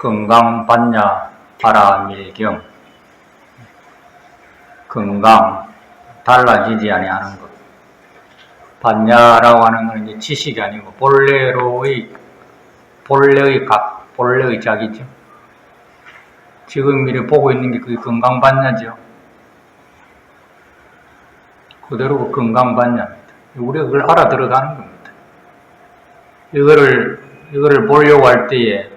건강받냐 바라밀경. 건강 달라지지 아니하는 것. 받냐라고 하는 건 이제 지식이 아니고 본래의 각, 본래의 자기죠. 지금 이렇게 보고 있는 게 그게 건강받냐죠. 그대로 건강받냐입니다. 우리가 그걸 알아들어가는 겁니다. 이거를 보려고 할 때에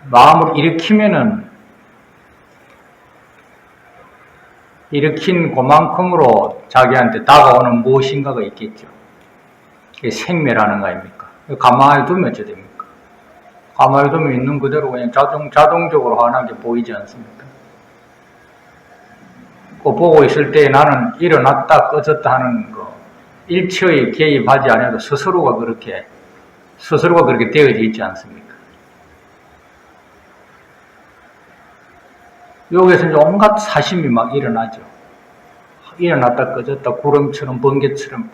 마음을 일으킨 그만큼으로 자기한테 다가오는 무엇인가가 있겠죠. 그게 생매라는 거 아닙니까? 가만히 두면 어째 됩니까? 가만히 두면 있는 그대로 그냥 자동적으로 환하게 보이지 않습니까? 그 보고 있을 때 나는 일어났다 꺼졌다 하는 거 일체의 개입하지 않아도 스스로가 그렇게 되어져 있지 않습니까? 여기에서 이제 온갖 사심이 막 일어나죠. 일어났다 꺼졌다 구름처럼 번개처럼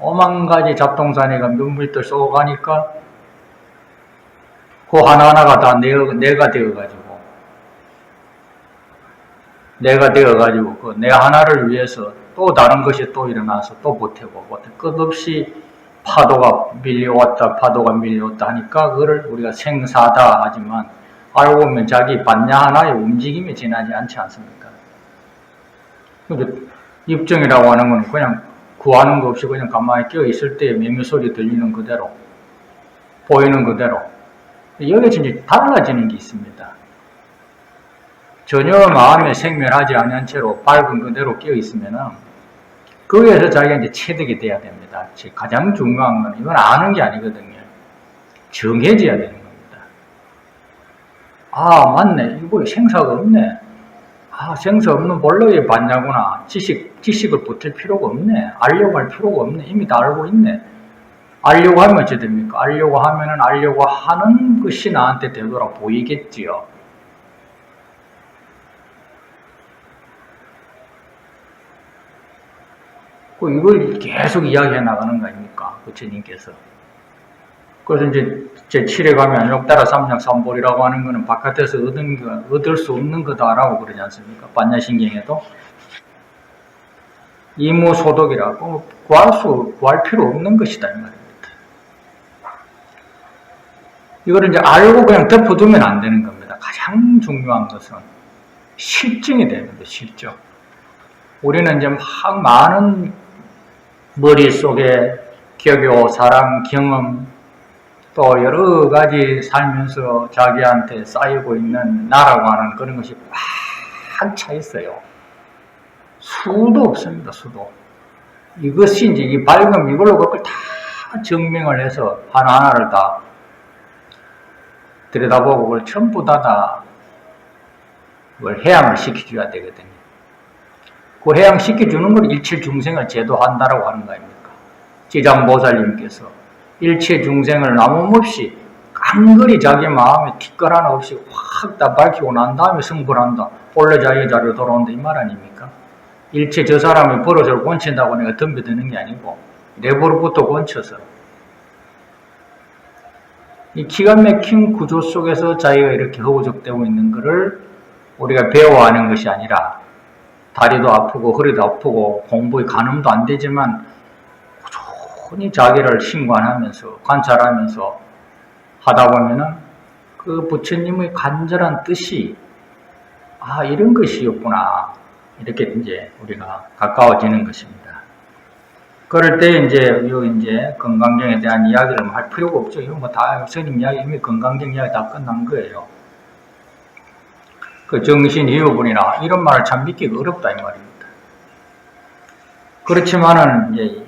오만 가지 잡동사니가 눈물들 쏘고 가니까 그 하나하나가 다 내가 되어가지고 그 내 하나를 위해서 또 다른 것이 또 일어나서 또 보태고 끝없이 파도가 밀려왔다 하니까 그거를 우리가 생사다 하지만 알고 보면 자기 받냐 하나의 움직임에 지나지 않지 않습니까? 입증이라고 하는 건 그냥 구하는 거 없이 그냥 가만히 껴 있을 때 매매소리 들리는 그대로 보이는 그대로 여기서 이제 달라지는 게 있습니다. 전혀 마음에 생멸하지 않은 채로 밝은 그대로 끼어 있으면은 거기에서 자기가 이제 체득이 돼야 됩니다. 가장 중요한 건 이건 아는 게 아니거든요. 정해져야 되는 겁니다. 아, 맞네. 이거 생사가 없네. 아, 생사 없는 본래의 받냐구나. 지식을 붙일 필요가 없네. 알려고 할 필요가 없네. 이미 다 알고 있네. 알려고 하면 어찌 됩니까? 알려고 하면은 알려고 하는 것이 나한테 되돌아 보이겠지요. 이걸 계속 이야기해 나가는 거 아닙니까? 부처님께서. 그래서 이제 제7회 가면 안욕따라 삼약삼볼이라고 하는 거는 바깥에서 얻을 수 없는 거다라고 그러지 않습니까? 반야신경에도. 이무소독이라고 구할 필요 없는 것이다 이 말입니다. 이거를 이제 알고 그냥 덮어두면 안 되는 겁니다. 가장 중요한 것은 실증이 됩니다. 실증. 우리는 이제 많은 머릿속에 격요, 사랑, 경험 또 여러 가지 살면서 자기한테 쌓이고 있는 나라고 하는 그런 것이 꽉 차 있어요. 수도 없습니다. 수도. 이것이 이제 이 밝음 이걸로 그걸 다 증명을 해서 하나하나를 다 들여다보고 그걸 전부 다 그걸 해양을 시켜줘야 되거든요. 그 해양시켜주는 걸 일체 중생을 제도한다라고 하는 거 아닙니까? 지장보살님께서 일체 중생을 남음없이 깡그리 자기 마음에 뒷걸 하나 없이 확 다 밝히고 난 다음에 승불한다. 본래 자기의 자리로 돌아온다 이 말 아닙니까? 일체 저 사람이 버릇을 곤친다고 내가 덤벼드는 게 아니고 내 버릇부터 곤쳐서 이 기가 막힌 구조 속에서 자기가 이렇게 허우적대고 있는 것을 우리가 배워하는 것이 아니라 다리도 아프고 허리도 아프고 공부에 가늠도 안 되지만 꾸준히 자기를 신관하면서 관찰하면서 하다 보면은 그 부처님의 간절한 뜻이 이런 것이었구나 이렇게 이제 우리가 가까워지는 것입니다. 그럴 때 이제 건강경에 대한 이야기를 할 필요가 없죠. 이건 뭐 다 스님 이야기 이미 건강경 이야기 다 끝난 거예요. 그 정신이유분이나 이런 말을 참 믿기가 어렵다 이 말입니다. 그렇지만은 이제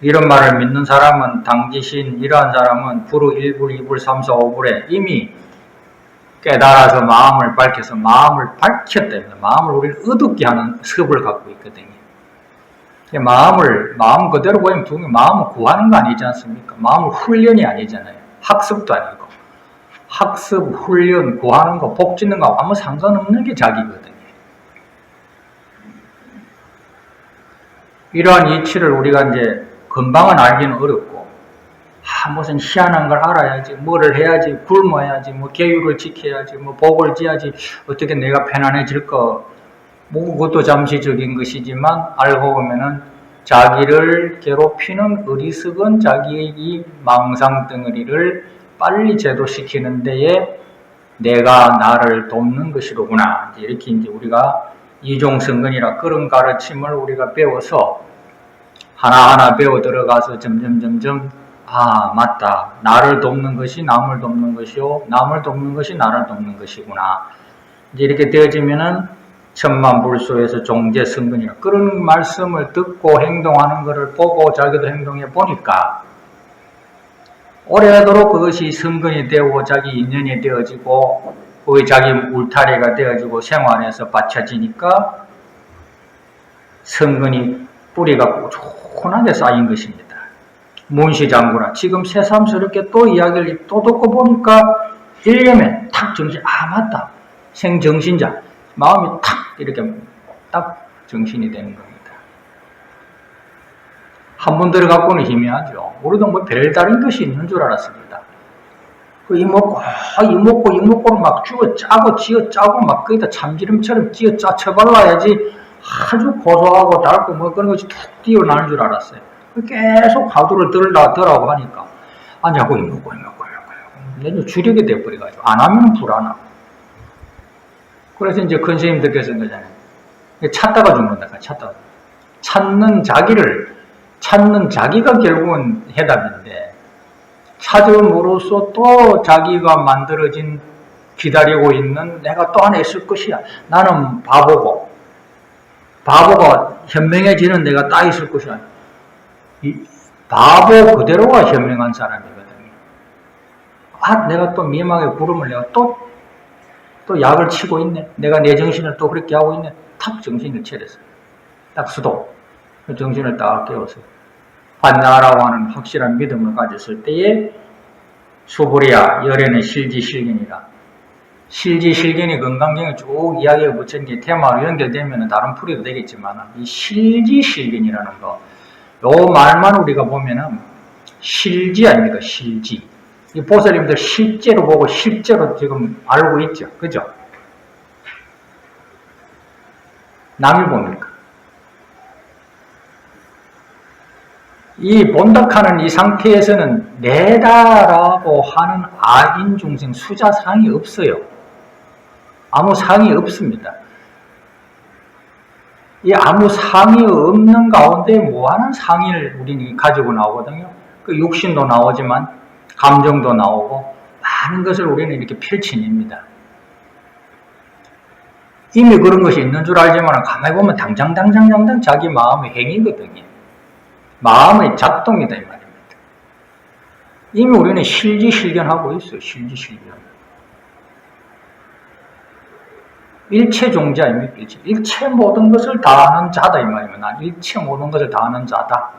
이런 말을 믿는 사람은 당지신 이러한 사람은 불의 1불, 2불, 3, 4, 5불에 이미 깨달아서 마음을 밝혀서 마음을 밝혔다. 마음을 우리를 어둡게 하는 습을 갖고 있거든요. 마음 그대로 보이면 마음을 구하는 거 아니지 않습니까? 마음은 훈련이 아니잖아요. 학습도 아니고. 학습, 훈련, 구하는 거, 복 짓는 거 아무 상관없는 게 자기거든요. 이러한 이치를 우리가 이제 금방은 알기는 어렵고 무슨 희한한 걸 알아야지, 뭐를 해야지, 굶어야지, 뭐 계율을 지켜야지, 뭐 복을 지어야지, 어떻게 내가 편안해질 거, 뭐 그것도 잠시적인 것이지만 알고 보면은 자기를 괴롭히는 어리석은 자기의 이 망상덩어리를 빨리 제도시키는 데에 내가 나를 돕는 것이로구나. 이렇게 이제 우리가 이종성근이라 그런 가르침을 우리가 배워서 하나하나 배워 들어가서 점점 아 맞다. 나를 돕는 것이 남을 돕는 것이요. 남을 돕는 것이 나를 돕는 것이구나. 이제 이렇게 되어지면은 천만불소에서 종제성근이라 그런 말씀을 듣고 행동하는 것을 보고 자기도 행동해 보니까 오래도록 그것이 성근이 되고 자기 인연이 되어지고 거기 자기 울타리가 되어지고 생활에서 받쳐지니까 성근이 뿌리가 꾸준하게 쌓인 것입니다. 문시장구나 지금 새삼스럽게 또 이야기를 또 듣고 보니까 일념에 탁 정신, 아 맞다, 생정신자 마음이 탁 이렇게 딱 정신이 되는 겁니다. 한 번 들어갖고는 희미하죠. 우리도 뭐 별다른 것이 있는 줄 알았습니다. 그 이먹고를 막 쥐어 짜고 쥐어 짜고 막 거기다 참기름처럼 쥐어 짜 쳐발라야지 아주 고소하고 달고 뭐 그런 것이 툭 띄어나는 줄 알았어요. 계속 화두를 들라더라고 하니까 아니하고 이먹고 내가 주력이 돼버려가지고 안 하면 불안하고. 그래서 이제 큰 스님들께서 그러잖아요. 찾다가 죽는다. 찾는 자기가 결국은 해답인데 찾음으로써 또 자기가 만들어진 기다리고 있는 내가 또 하나 있을 것이야. 나는 바보가 현명해지는 내가 딱 있을 것이야. 이 바보 그대로가 현명한 사람이거든요. 아, 내가 또 미망의 구름을 내가 또 약을 치고 있네. 내가 내 정신을 또 그렇게 하고 있네. 탁 정신을 차렸어요. 딱 수도. 그 정신을 딱 깨워서 반나라고 하는 확실한 믿음을 가졌을 때에 수불이야 열에는 실지실견이라. 실지실견이 건강경에 쭉 이야기가 붙인 게 테마로 연결되면 다른 풀이도 되겠지만 이 실지실견이라는 거, 요 말만 우리가 보면은 실지 아닙니까? 실지. 이 보살님들 실제로 보고 실제로 지금 알고 있죠. 그죠? 남이 봅니까? 이 본덕하는 이 상태에서는 내다라고 하는 아인 중생 수자상이 없어요. 아무 상이 없습니다. 이 아무 상이 없는 가운데 뭐하는 상을 우리는 가지고 나오거든요. 그 육신도 나오지만 감정도 나오고 많은 것을 우리는 이렇게 펼쳐냅니다. 이미 그런 것이 있는 줄 알지만 가만히 보면 당장 자기 마음의 행위거든요. 마음의 작동이다 이 말입니다. 이미 우리는 실지실견하고 있어요. 실지실견. 일체종자입니다. 일체 모든 것을 다 아는 자다 이 말입니다. 난 일체 모든 것을 다 아는 자다.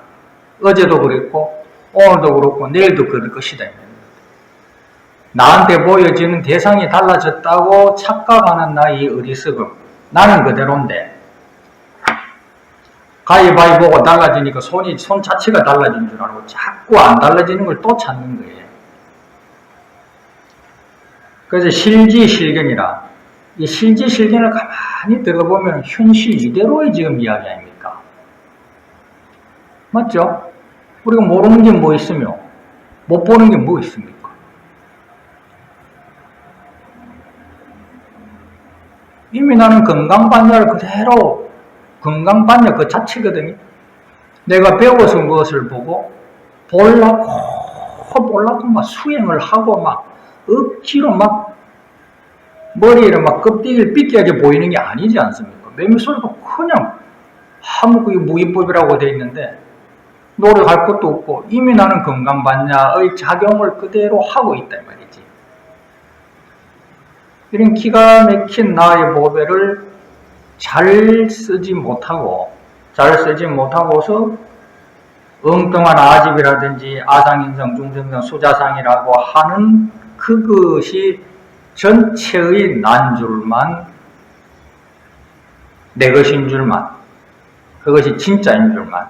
어제도 그랬고 오늘도 그렇고 내일도 그럴 것이다 이 말입니다. 나한테 보여지는 대상이 달라졌다고 착각하는 나의 어리석음. 나는 그대로인데 가위바위보가 달라지니까 손 자체가 달라진 줄 알고 자꾸 안 달라지는 걸 또 찾는 거예요. 그래서 실지실견이라. 이 실지실견을 가만히 들어보면 현실 이대로의 지금 이야기 아닙니까? 맞죠? 우리가 모르는 게 뭐 있으며 못 보는 게 뭐 있습니까? 이미 나는 건강반야를 그대로 건강반야 그 자체거든요. 내가 배워서 무엇을 보고 볼라고 막 수행을 하고 막 억지로 막 머리를 막 껍데기를 삐끼하게 보이는 게 아니지 않습니까? 매미소리가 그냥 아무 그게 무위법이라고 돼 있는데 노력할 것도 없고 이미 나는 건강반야의 작용을 그대로 하고 있다 이 말이지. 이런 기가 막힌 나의 보배를 잘 쓰지 못하고서 엉뚱한 아집이라든지 아상인상, 중생상, 수자상이라고 하는 그것이 전체의 난 줄만, 내 것인 줄만, 그것이 진짜인 줄만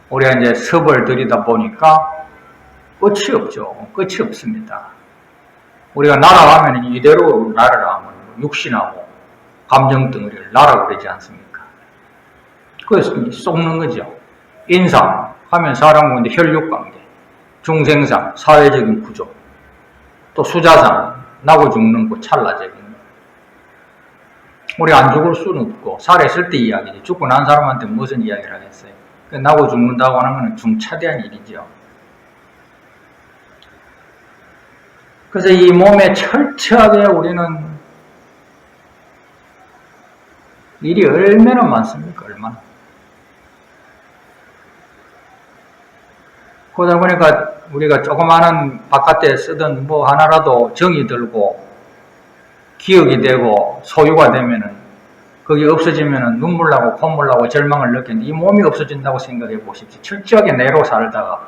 우리가 이제 섭을 들이다 보니까 끝이 없죠. 끝이 없습니다. 우리가 날아가면 이대로 날아가면 육신하고 감정 덩어리를 날아 그러지 않습니까? 그래서 쏟는 거죠. 인상 하면 사람 가운데 혈육관계, 중생상 사회적인 구조, 또 수자상 나고 죽는 거 찰나적인 거. 우리 안 죽을 수는 없고 살아있을 때 이야기지. 죽고 난 사람한테 무슨 이야기를 하겠어요. 나고 죽는다고 하는 것은 중차대한 일이죠. 그래서 이 몸에 철저하게 우리는 일이 얼마나 많습니까? 얼마나. 그러다 보니까 우리가 조그마한 바깥에 쓰던 뭐 하나라도 정이 들고 기억이 되고 소유가 되면은 그게 없어지면은 눈물 나고 콧물 나고 절망을 느끼는데 이 몸이 없어진다고 생각해 보십시오. 철저하게 내로 살다가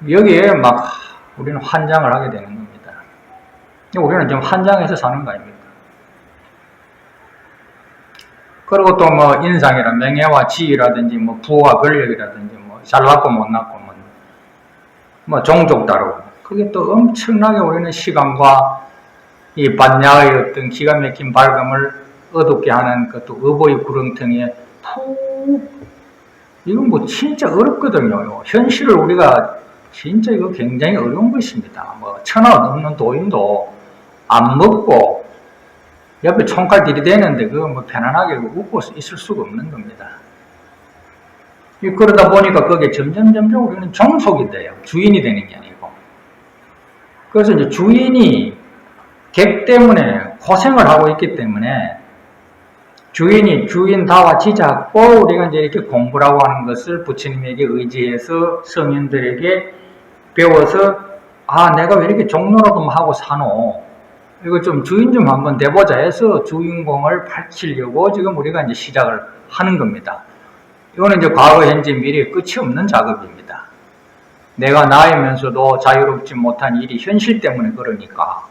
여기에 막 우리는 환장을 하게 되는 겁니다. 우리는 좀 환장해서 사는 거 아닙니까? 그리고 또 뭐 인상이라 명예와 지위라든지 뭐 부와 권력이라든지 뭐 잘났고 못났고 뭐 종족 다르고 그게 또 엄청나게 우리는 시간과 이 반야의 어떤 기가 막힌 발감을 어둡게 하는 그것도 의보의 구렁텅이에 이건 뭐 진짜 어렵거든요. 현실을 우리가 진짜 이거 굉장히 어려운 것입니다. 뭐 1,000원 넘는 도인도 안 먹고 옆에 총칼 들이대는데 그거 뭐 편안하게 웃고 있을 수가 없는 겁니다. 그러다 보니까 그게 점점 우리는 종속이 돼요. 주인이 되는 게 아니고. 그래서 이제 주인이 객 때문에 고생을 하고 있기 때문에 주인이 주인다와 지잡고 우리가 이제 이렇게 공부라고 하는 것을 부처님에게 의지해서 성인들에게 배워서 내가 왜 이렇게 종로노금 하고 사노? 이거 좀 주인 좀 한번 돼보자 해서 주인공을 밝히려고 지금 우리가 이제 시작을 하는 겁니다. 이거는 이제 과거, 현재, 미래 끝이 없는 작업입니다. 내가 나이면서도 자유롭지 못한 일이 현실 때문에 그러니까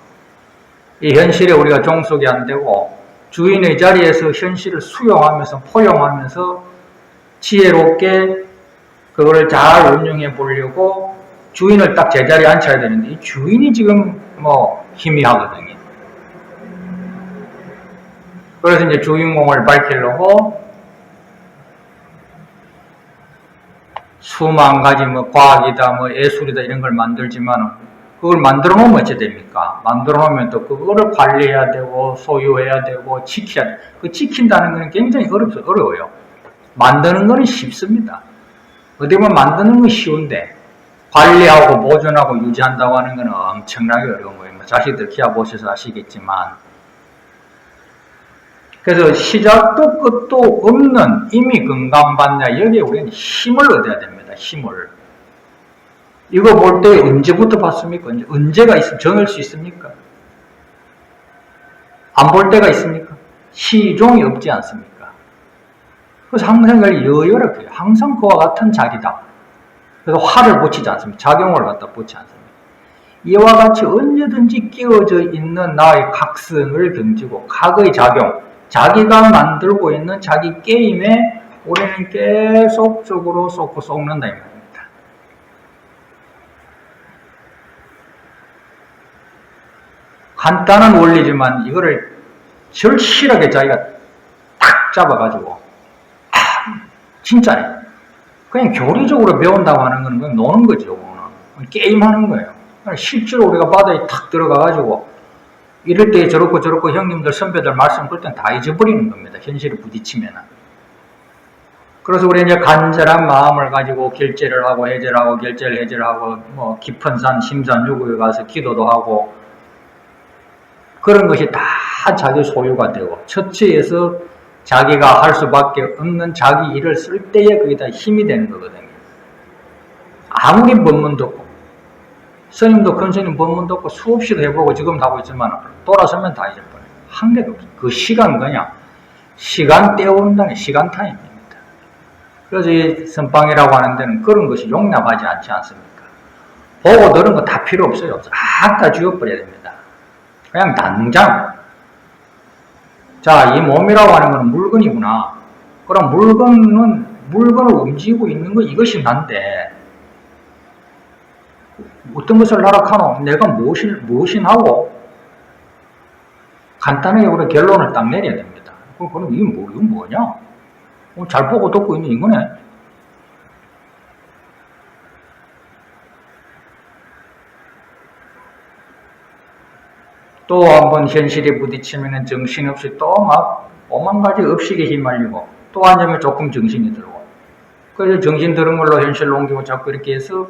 이 현실에 우리가 종속이 안 되고 주인의 자리에서 현실을 수용하면서 포용하면서 지혜롭게 그거를 잘 운영해 보려고 주인을 딱 제자리에 앉혀야 되는데 이 주인이 지금 뭐 희미하거든요. 그래서 이제 주인공을 밝히려고 수만 가지 뭐 과학이다 뭐 예술이다 이런 걸 만들지만 그걸 만들어 놓으면 어찌 됩니까? 만들어 놓으면 또 그거를 관리해야 되고 소유해야 되고 지켜야 돼. 그 지킨다는 것은 굉장히 어려워요. 만드는 것은 쉽습니다. 어디 보면 만드는 건 쉬운데 관리하고 보존하고 유지한다고 하는 것은 엄청나게 어려운 거예요. 자식들 키워보셔서 아시겠지만 그래서 시작도 끝도 없는 이미 건강받냐 여기에 우리는 힘을 얻어야 됩니다. 힘을. 이거 볼 때 언제부터 봤습니까? 언제가 정할 수 있습니까? 안 볼 때가 있습니까? 시종이 없지 않습니까? 그래서 항상 여유롭게 해요. 항상 그와 같은 자리다. 그래서 화를 붙이지 않습니다. 작용을 갖다 붙이지 않습니다. 이와 같이 언제든지 끼워져 있는 나의 각성을 등지고 각의 작용, 자기가 만들고 있는 자기 게임에 우리는 계속적으로 쏟고 쏟는다 이 말입니다. 간단한 원리지만 이거를 절실하게 자기가 딱 잡아가지고 진짜네. 그냥 교리적으로 배운다고 하는 건 그냥 노는 거죠. 게임하는 거예요. 실제로 우리가 바다에 탁 들어가가지고 이럴 때 저렇고 형님들 선배들 말씀 그럴 땐 다 잊어버리는 겁니다. 현실에 부딪히면은. 그래서 우리 이제 간절한 마음을 가지고 결제를 하고 해제를 해제하고 뭐 깊은 산 심산유구에 가서 기도도 하고 그런 것이 다 자기 소유가 되고 처치에서 자기가 할 수밖에 없는 자기 일을 쓸 때에 그게 다 힘이 되는 거거든요. 아무리 법문도 없고 스님도 큰 스님 법문도 없고 수없이도 해보고 지금도 하고 있지만 돌아서면 다 잊어버려요. 한계도 없어요. 그 시간 그냥 시간 때운다는 시간 타임입니다. 그래서 이 선방이라고 하는 데는 그런 것이 용납하지 않지 않습니까? 보고 들은 거 다 필요 없어요. 다 지워버려야 됩니다. 그냥 당장 자, 이 몸이라고 하는 건 물건이구나. 그럼 물건은 물건을 움직이고 있는 거 이것이 난데 어떤 것을 나락하노? 내가 무엇이나고 간단하게 우리 결론을 딱 내려야 됩니다. 그럼 이건 뭐냐? 잘 보고 듣고 있는 이거네. 또 한번 현실에 부딪히면 정신없이 또 막 오만 가지 업식에 휘말리고 또 앉으면 조금 정신이 들고 그래서 정신 들은 걸로 현실로 옮기고 자꾸 이렇게 해서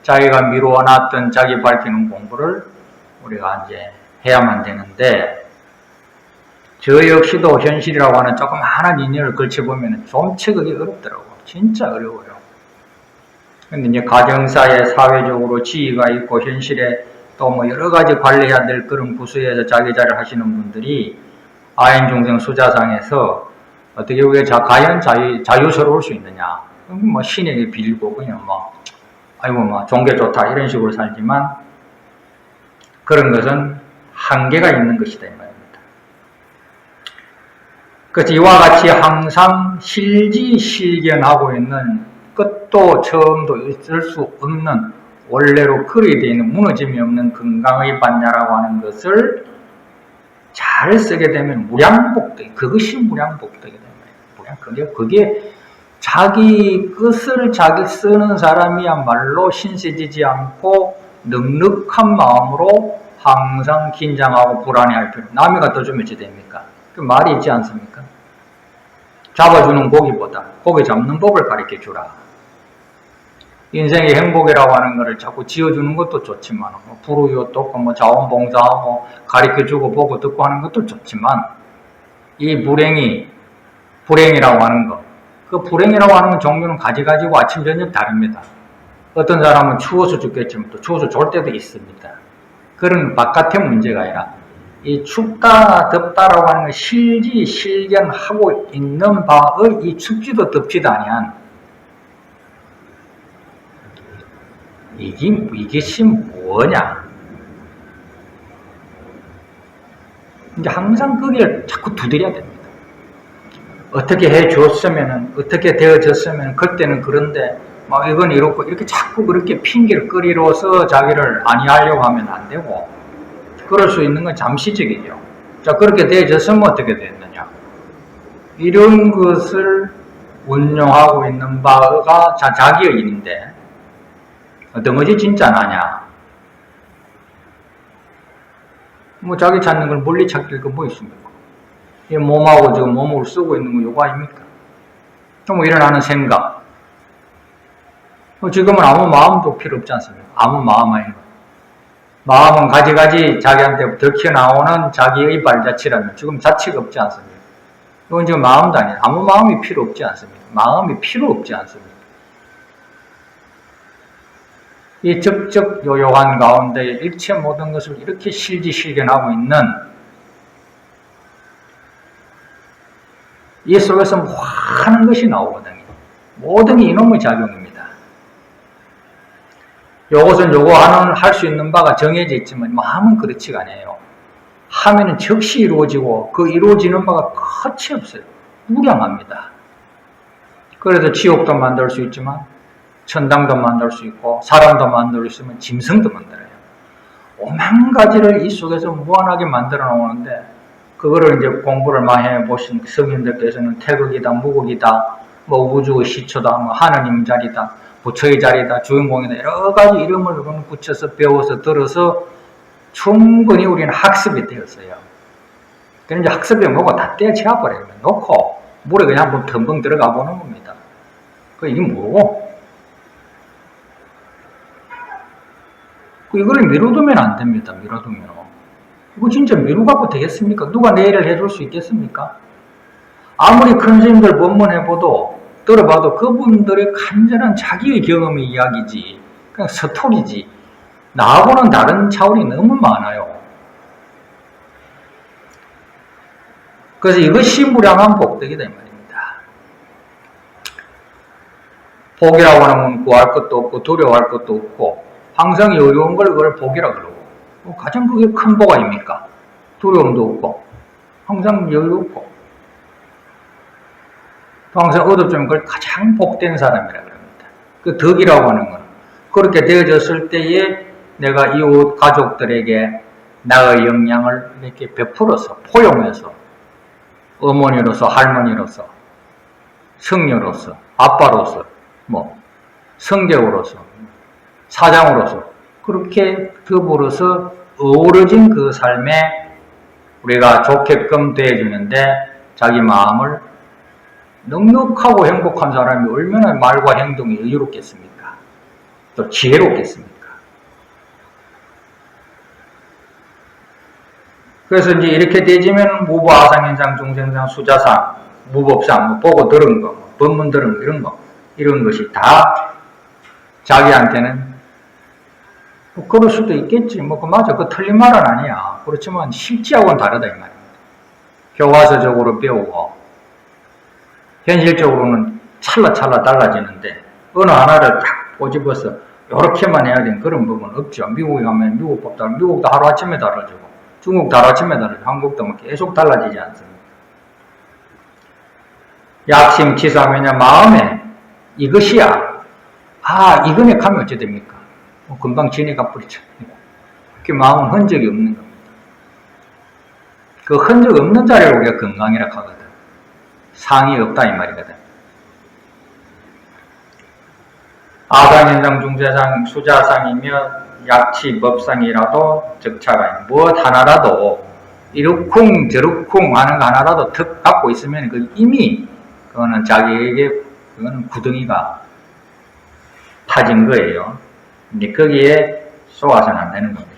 자기가 미루어놨던 자기 밝히는 공부를 우리가 이제 해야만 되는데 저 역시도 현실이라고 하는 조그마한 인연을 걸쳐보면 좀 채우기 어렵더라고. 진짜 어려워요. 근데 이제 가정사에 사회적으로 지위가 있고 현실에 또 뭐 여러 가지 관리해야 될 그런 부서에서 자기 자리를 하시는 분들이 아인중생 수자상에서 어떻게 우리가 과연 자유스러울 수 있느냐. 뭐 신에게 빌고 그냥 뭐 아이고 뭐 종교 좋다 이런 식으로 살지만 그런 것은 한계가 있는 것이다 이 말입니다. 그래서 이와 같이 항상 실지실견하고 있는 끝도 처음도 있을 수 없는 원래로 그리게 되어 있는 무너짐이 없는 건강의 반야라고 하는 것을 잘 쓰게 되면 무량복덕, 그것이 무량복덕이다. 그게 자기 것을 자기 쓰는 사람이야말로 신세지지 않고 넉넉한 마음으로 항상 긴장하고 불안해할 필요. 남이 갖다 주면 어찌 됩니까? 그 말이 있지 않습니까? 잡아주는 고기보다 고기 잡는 법을 가르쳐 주라. 인생의 행복이라고 하는 것을 자꾸 지어주는 것도 좋지만, 불우이웃 돕고, 자원봉사하고, 가르쳐주고, 보고, 듣고 하는 것도 좋지만, 이 불행이라고 하는 것, 그 불행이라고 하는 종류는 가지가지고 아침, 저녁 다릅니다. 어떤 사람은 추워서 죽겠지만, 또 추워서 졸 때도 있습니다. 그런 바깥의 문제가 아니라, 이 춥다, 덥다라고 하는 걸 실견하고 있는 바의 이 춥지도 덥지도 아니한, 이것이 뭐냐? 이제 항상 거기를 자꾸 두드려야 됩니다. 어떻게 해줬으면, 어떻게 되어졌으면, 그때는 그런데, 막 이건 이렇고, 이렇게 자꾸 그렇게 핑계를 끌이로서 자기를 아니하려고 하면 안 되고, 그럴 수 있는 건 잠시적이죠. 자, 그렇게 되어졌으면 어떻게 됐느냐? 이런 것을 운용하고 있는 바가 자기의 일인데, 어떤 것이 진짜 나냐? 뭐 자기 찾는 걸 멀리 찾길 그 뭐 있습니까? 이 몸하고 지금 몸을 쓰고 있는 거 요거 아닙니까? 뭐 일어나는 생각. 지금은 아무 마음도 필요 없지 않습니까? 아무 마음 아니고. 마음은 가지가지 자기한테 덕혀나오는 자기의 발자취라면 지금 자취가 없지 않습니까? 이건 지금 마음도 아니에요. 아무 마음이 필요 없지 않습니까? 마음이 필요 없지 않습니까? 이 적적요요한 가운데 일체 모든 것을 이렇게 실지실견하고 있는 이 속에서 많은 것이 나오거든요. 모든 게 이놈의 작용입니다. 요것은 요거 할 수 있는 바가 정해져 있지만 마음은 그렇지가 않아요. 하면은 즉시 이루어지고 그 이루어지는 바가 끝이 없어요. 무량합니다. 그래서 지옥도 만들 수 있지만 천당도 만들 수 있고 사람도 만들 수 있으면 짐승도 만들어요. 오만 가지를 이 속에서 무한하게 만들어 놓는데 그거를 이제 공부를 많이 해보신 성인들께서는 태극이다, 무극이다, 뭐 우주의 시초다, 뭐 하느님 자리다, 부처의 자리다, 주인공이다 여러 가지 이름을 붙여서 배워서 들어서 충분히 우리는 학습이 되었어요. 그런데 학습이 뭐고 다 떼쳐버려요. 놓고 물에 그냥 한번 덤벙 들어가 보는 겁니다. 이게 뭐고? 이거를 미루두면 안 됩니다. 미루두면. 이거 진짜 미루 갖고 되겠습니까? 누가 내일을 해줄 수 있겠습니까? 아무리 큰 스님들 법문해봐도 들어봐도 그분들의 간절한 자기의 경험의 이야기지 그냥 서툴이지 나하고는 다른 차원이 너무 많아요. 그래서 이것이 무량한 복덕이다 이 말입니다. 복이라고 하는 건 구할 것도 없고 두려워할 것도 없고 항상 여유로운 걸 그걸 복이라 그러고 가장 그게 큰 복 아닙니까? 두려움도 없고 항상 여유롭고 평생 얻어주면 그걸 가장 복된 사람이라 그럽니다. 그 덕이라고 하는 건 그렇게 되어졌을 때에 내가 이웃 가족들에게 나의 역량을 이렇게 베풀어서 포용해서 어머니로서 할머니로서 성녀로서 아빠로서 뭐 성격으로서 사장으로서 그렇게 더불어서 어우러진 그 삶에 우리가 좋게끔 대해주는데 자기 마음을 넉넉하고 행복한 사람이 얼마나 말과 행동이 여유롭겠습니까? 또 지혜롭겠습니까? 그래서 이제 이렇게 되지면 무보, 아상인상, 중생상, 수자상, 무법상, 뭐 보고 들은 거, 뭐 법문 들은 거, 이런 것이 다 자기한테는 뭐 그럴 수도 있겠지. 뭐, 맞아. 그 틀린 말은 아니야. 그렇지만 실제하고는 다르다, 이 말입니다. 교과서적으로 배우고, 현실적으로는 찰나찰나 달라지는데, 어느 하나를 딱 꼬집어서, 요렇게만 해야 되는 그런 부분은 없죠. 미국에 가면 미국 법도, 미국도 하루아침에 달라지고, 중국도 하루아침에 달라지고, 한국도 뭐 계속 달라지지 않습니까? 약심, 치사면야 마음에 이것이야. 아, 이거네 가면 어찌 됩니까? 금방 지내가 뿌리쳐. 그 마음은 흔적이 없는 겁니다. 그 흔적 없는 자리를 우리가 건강이라 하거든. 상이 없다 이 말이거든. 아상인상, 중세상, 수자상이며 약치, 법상이라도 적차가 무엇 하나라도 이렇쿵 저렇쿵 하는 거 하나라도 턱 갖고 있으면 그 이미 그거는 자기에게 그거는 구덩이가 파진 거예요. 근데 거기에 쏘아서는 안 되는 겁니다.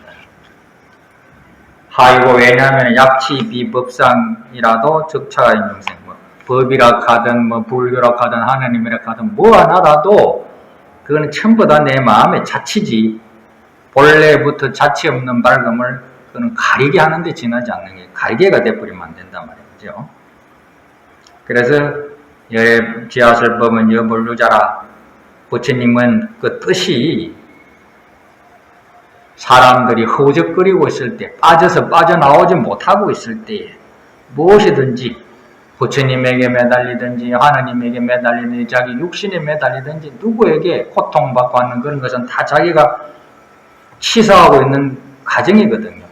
하이고 왜냐하면 약치 비법상이라도 적차가 인정생 뭐 법이라 하든 뭐 불교라 하든 하나님이라 하든 뭐 하나라도 그거는 전부 다 내 마음의 자치지 본래부터 자치 없는 밝음을 그거는 가리게 하는데 지나지 않는 게 가리개가 돼버리면 안 된단 말이죠. 그래서 지하설법은 여불류자라 부처님은 그 뜻이 사람들이 허우적거리고 있을 때 빠져서 빠져나오지 못하고 있을 때에 무엇이든지 부처님에게 매달리든지 하나님에게 매달리든지 자기 육신에 매달리든지 누구에게 고통받고 하는 그런 것은 다 자기가 치사하고 있는 과정이거든요.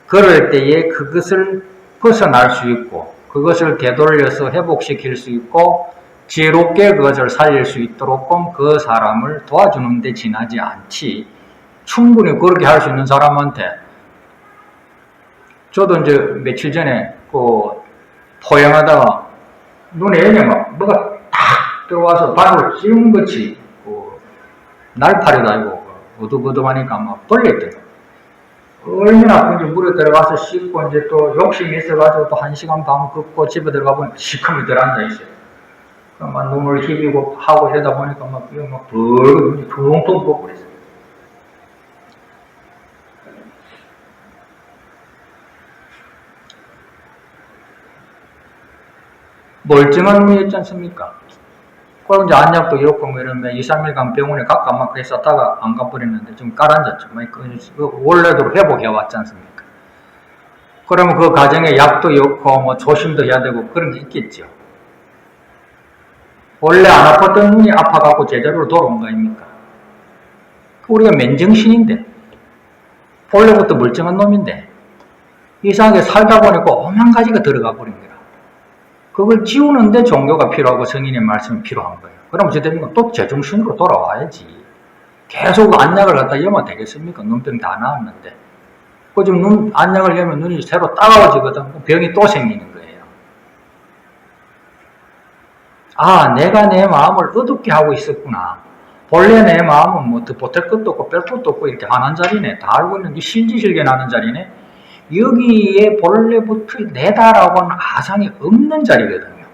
그럴 때에 그것을 벗어날 수 있고 그것을 되돌려서 회복시킬 수 있고 지혜롭게 그것을 살릴 수 있도록 그 사람을 도와주는 데 지나지 않지 충분히 그렇게 할 수 있는 사람한테 저도 이제 며칠 전에 포행하다가 눈에 막 뭐가 탁 들어와서 발을 찌른 것이 날파리도 아니고 어두컴하니까 막 떨렸대요. 얼마나 아픈지 물에 들어가서 씻고 이제 또 욕심이 있어가지고 또 1시간 반 걷고 집에 들어가 보니 시커멓게 들어앉아 있어요. 막 눈을 희비고 하고 이러다 보니까 막 붉은 눈이 퉁퉁 부어버렸어요. 멀쩡한 놈이었지 않습니까? 그럼 이제 안약도 이렇고 뭐 이러면 2, 3일간 병원에 갈까 말까 했었다가 안 가버렸는데 좀 깔아앉았죠. 원래대로 회복해왔지 않습니까? 그러면 그 과정에 약도 넣고 뭐 조심도 해야 되고 그런 게 있겠죠. 원래 안 아팠던 눈이 아파갖고 제대로 돌아온 거 아닙니까? 우리가 맨정신인데 본래부터 멀쩡한 놈인데 이상하게 살다 보니까 오만 가지가 들어가 버린 거야. 그걸 지우는데 종교가 필요하고 성인의 말씀이 필요한 거예요. 그럼 어찌 됩니까? 또 제정신으로 돌아와야지. 계속 안약을 갖다 여면 되겠습니까? 눈병 다 나았는데. 그 지금 안약을 여면 눈이 새로 따가워지거든. 병이 또 생기는 거예요. 아, 내가 내 마음을 어둡게 하고 있었구나. 본래 내 마음은 뭐 보탤 것도 없고 뺄 것도 없고 이렇게 하는 자리네. 다 알고 있는 게 실지실게 나는 자리네. 여기에 본래부터 내다라고 하는 아상이 없는 자리거든요.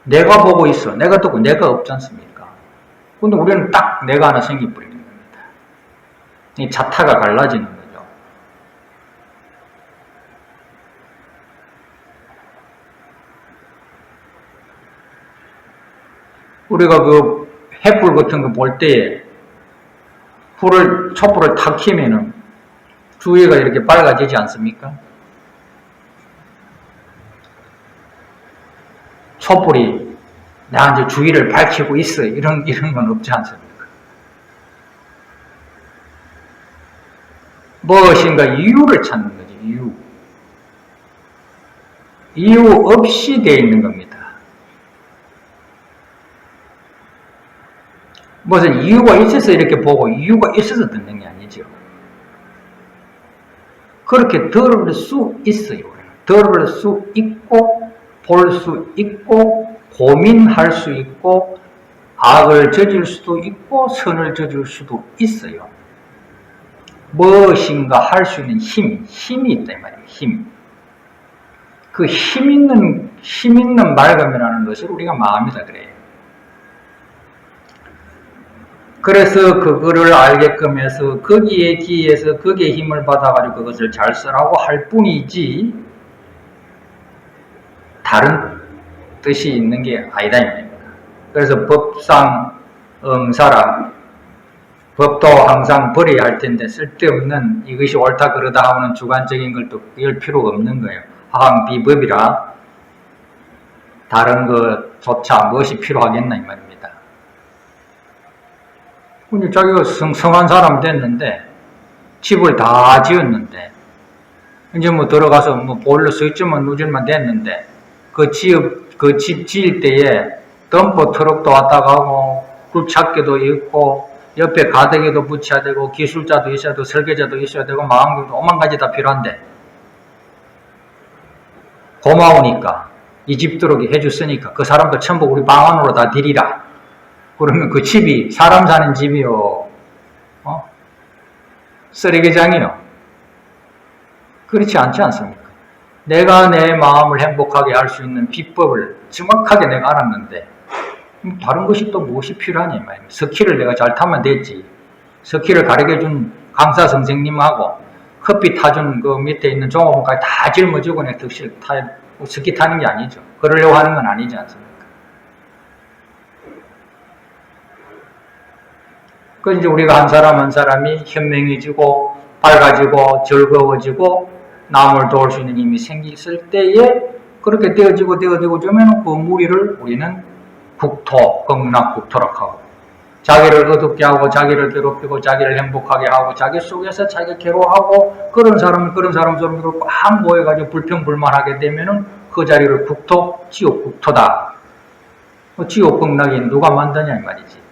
내가 보고 있어. 내가 듣고 내가 없지 않습니까? 근데 우리는 딱 내가 하나 생겨버리는 겁니다. 이 자타가 갈라지는 거죠. 우리가 그 횃불 같은 거 볼 때에 촛불을 탁 켜면은 주위가 이렇게 밝아지지 않습니까? 촛불이 나한테 주의를 밝히고 있어. 이런 건 없지 않습니까? 무엇인가 이유를 찾는 거지, 이유. 이유 없이 되어 있는 겁니다. 무슨 이유가 있어서 이렇게 보고 이유가 있어서 듣는 게 아니죠. 그렇게 들을 수 있어요. 들을 수 있고 볼 수 있고 고민할 수 있고 악을 저질 수도 있고 선을 저질 수도 있어요. 무엇인가 할 수 있는 힘이 있다 이 말이에요. 힘. 그 힘 있는 맑음이라는 것을 우리가 마음이다 그래요. 그래서 그거를 알게끔 해서 거기에 기해서 거기에 힘을 받아가지고 그것을 잘 쓰라고 할 뿐이지 다른 뜻이 있는 게 아니다 이 말입니다. 그래서 법상 응사라 법도 항상 버려야 할 텐데 쓸데없는 이것이 옳다 그러다 하고는 주관적인 걸 또 열 필요가 없는 거예요. 하항 비법이라 다른 것조차 무엇이 필요하겠나 이 말입니다. 근데 자기가 성한 사람 됐는데 집을 다 지었는데 이제 뭐 들어가서 뭐 보일러 스위치만 누질만 됐는데 그 집 지을 때에 덤프 트럭도 왔다 가고 굴착기도 있고 옆에 가대기도 붙여야 되고 기술자도 있어야 되고 설계자도 있어야 되고 마음도 오만 가지 다 필요한데 고마우니까 이 집 들어오게 해줬으니까 그 사람들 전부 우리 방 안으로 다 들이라. 그러면 그 집이 사람 사는 집이요 쓰레기장이요. 그렇지 않지 않습니까? 내가 내 마음을 행복하게 할 수 있는 비법을 정확하게 내가 알았는데 다른 것이 또 무엇이 필요하냐 말이에요. 스키를 내가 잘 타면 됐지. 스키를 가르쳐준 강사 선생님하고 커피 타준 그 밑에 있는 종업원까지 다 짊어지고 내 스키 타는 게 아니죠. 그러려고 하는 건 아니지 않습니까? 그 이제 우리가 한 사람 한 사람이 현명해지고 밝아지고 즐거워지고 남을 도울 수 있는 힘이 생겼을 때에 그렇게 되어지고 되면 그 무리를 우리는 국토, 극락국토라고 하고 자기를 어둡게 하고 자기를 괴롭히고 자기를 행복하게 하고 자기 속에서 자기가 괴로워하고 그런 사람처럼 꽉 모여가지고 불평불만하게 되면은 그 자리를 국토, 지옥국토다. 지옥 극락이 누가 만드냐 이 말이지.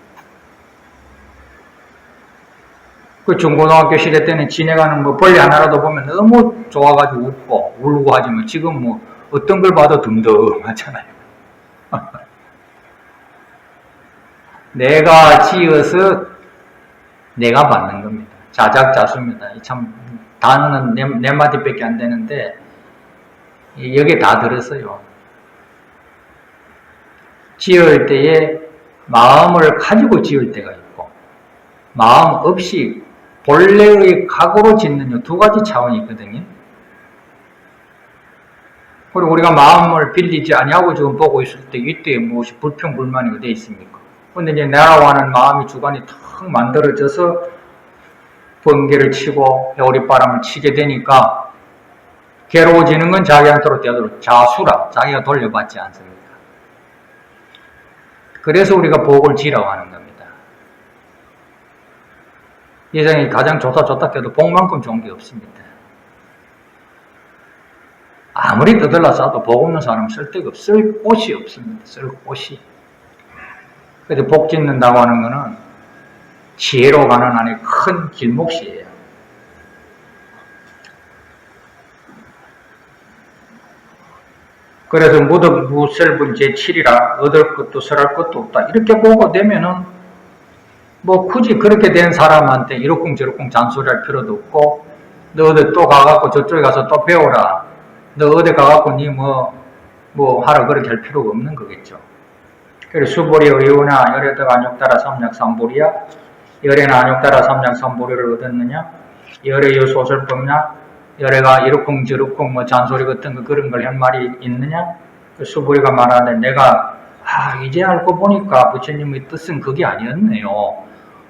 그 중고등학교 시대 때는 지내가는 뭐 벌레 하나라도 보면 너무 좋아가지고 웃고 울고 하지만 지금 뭐 어떤 걸 봐도 듬듬하잖아요. 내가 지어서 내가 받는 겁니다. 자작자수입니다. 참 단어는 네 마디밖에 안 되는데 여기에 다 들었어요. 지을 때에 마음을 가지고 지을 때가 있고 마음 없이 본래의 각오로 짓는 두 가지 차원이 있거든요. 그리고 우리가 마음을 빌리지 아니하고 지금 보고 있을 때 이때에 무엇이 불평불만이 어디 있습니까? 근데 이제 나라고 하는 마음이 주관이 탁 만들어져서 번개를 치고 겨울바람을 치게 되니까 괴로워지는 건 자기한테로 되도록 자수라 자기가 돌려받지 않습니까? 그래서 우리가 복을 지라고 하는 겁니다. 세상에 가장 좋다 해도 복만큼 좋은 게 없습니다. 아무리 떠들라 싸도 복 없는 사람은 쓸 곳이 없습니다. 쓸 곳이. 그래서 복 짓는다고 하는 것은 지혜로 가는 안에 큰 길목이에요. 그래서 무설분 제7이라 얻을 것도 설할 것도 없다. 이렇게 보고 되면은 뭐 굳이 그렇게 된 사람한테 이러쿵저러쿵 잔소리할 필요도 없고 너 어디 또 가갖고 저쪽에 가서 또 배워라. 너 어디 가갖고 니 뭐 하라 그렇게 할 필요가 없는 거겠죠. 그래서 수보리 의우나 열에다가 안욕따라 삼약삼보리야 열에나 안욕따라 삼약삼보리를 얻었느냐 열의 소설법냐 열애가 이러쿵저러쿵 뭐 잔소리 같은 거 그런 걸 할 말이 있느냐 그 수보리가 말하는데 내가 이제 알고 보니까 부처님의 뜻은 그게 아니었네요.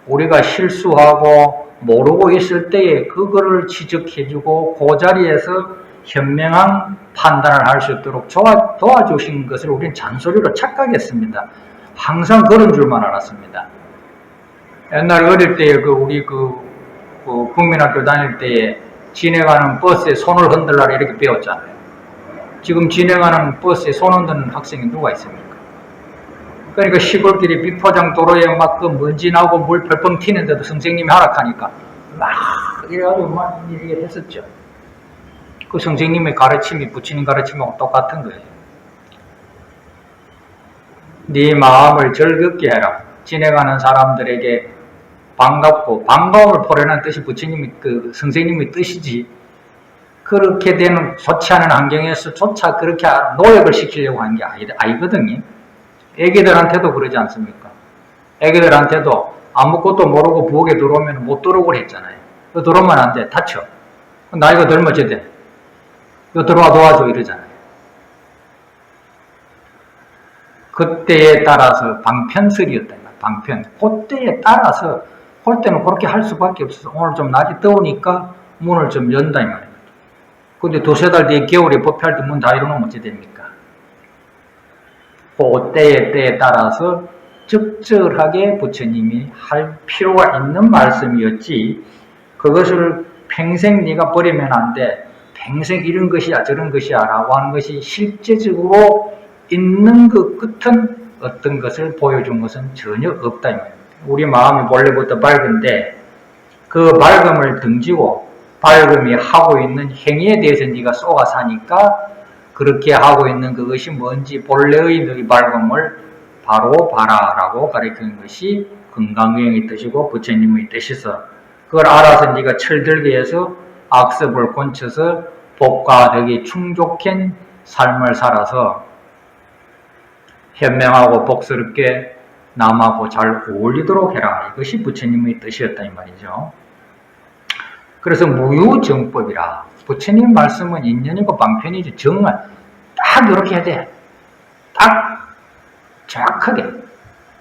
우리가 실수하고 모르고 있을 때에 그거를 지적해주고 그 자리에서 현명한 판단을 할 수 있도록 도와주신 것을 우리는 잔소리로 착각했습니다. 항상 그런 줄만 알았습니다. 옛날 어릴 때에 우리 국민학교 다닐 때에 진행하는 버스에 손을 흔들라 이렇게 배웠잖아요. 지금 진행하는 버스에 손 흔드는 학생이 누가 있습니까? 그러니까 시골길이 비포장 도로에 막 그 먼지 나고 물 펄펄 튀는데도 선생님이 하락하니까 막 이래가지고 막 이렇게 했었죠. 그 선생님의 가르침이 부처님 가르침하고 똑같은 거예요. 네 마음을 즐겁게 해라. 진행하는 사람들에게 반갑고 반가움을 포례하는 뜻이 부처님이 선생님의 뜻이지. 그렇게 되는 좋지 않은 환경에서조차 그렇게 노력을 시키려고 하는 게 아니거든요. 애기들한테도 그러지 않습니까? 애기들한테도 아무것도 모르고 부엌에 들어오면 못 들어오고 했잖아요. 너 들어오면 안 돼. 다쳐. 나이가 젊어져야 돼. 너 들어와 도와줘. 이러잖아요. 그때에 따라서 방편설이었다. 방편. 그때에 따라서 볼 때는 그렇게 할 수밖에 없어서 오늘 좀 낮이 더우니까 문을 좀 연다 이 말이에요. 근데 두세 달 뒤에 겨울에 법회할 때 문 다 열어놓으면 어찌 됩니까? 그 때에 따라서 적절하게 부처님이 할 필요가 있는 말씀이었지, 그것을 평생 네가 버리면 안 돼, 평생 이런 것이야 저런 것이야 라고 하는 것이 실제적으로 있는 것 같은 어떤 것을 보여준 것은 전혀 없다 이 말입니다. 우리 마음이 원래부터 밝은데 그 밝음을 등지고 밝음이 하고 있는 행위에 대해서 네가 쏘아 사니까 그렇게 하고 있는 그것이 뭔지 본래의 너희 밝음을 바로 봐라라고 가르치는 것이 금강경의 뜻이고 부처님의 뜻이서, 그걸 알아서 네가 철들게 해서 악습을 곤쳐서 복과 덕이 충족한 삶을 살아서 현명하고 복스럽게 남하고 잘 어울리도록 해라. 이것이 부처님의 뜻이었다 이 말이죠. 그래서 무유정법이라. 부처님 말씀은 인연이고 방편이지 정은 딱 이렇게 해야 돼. 딱 정확하게.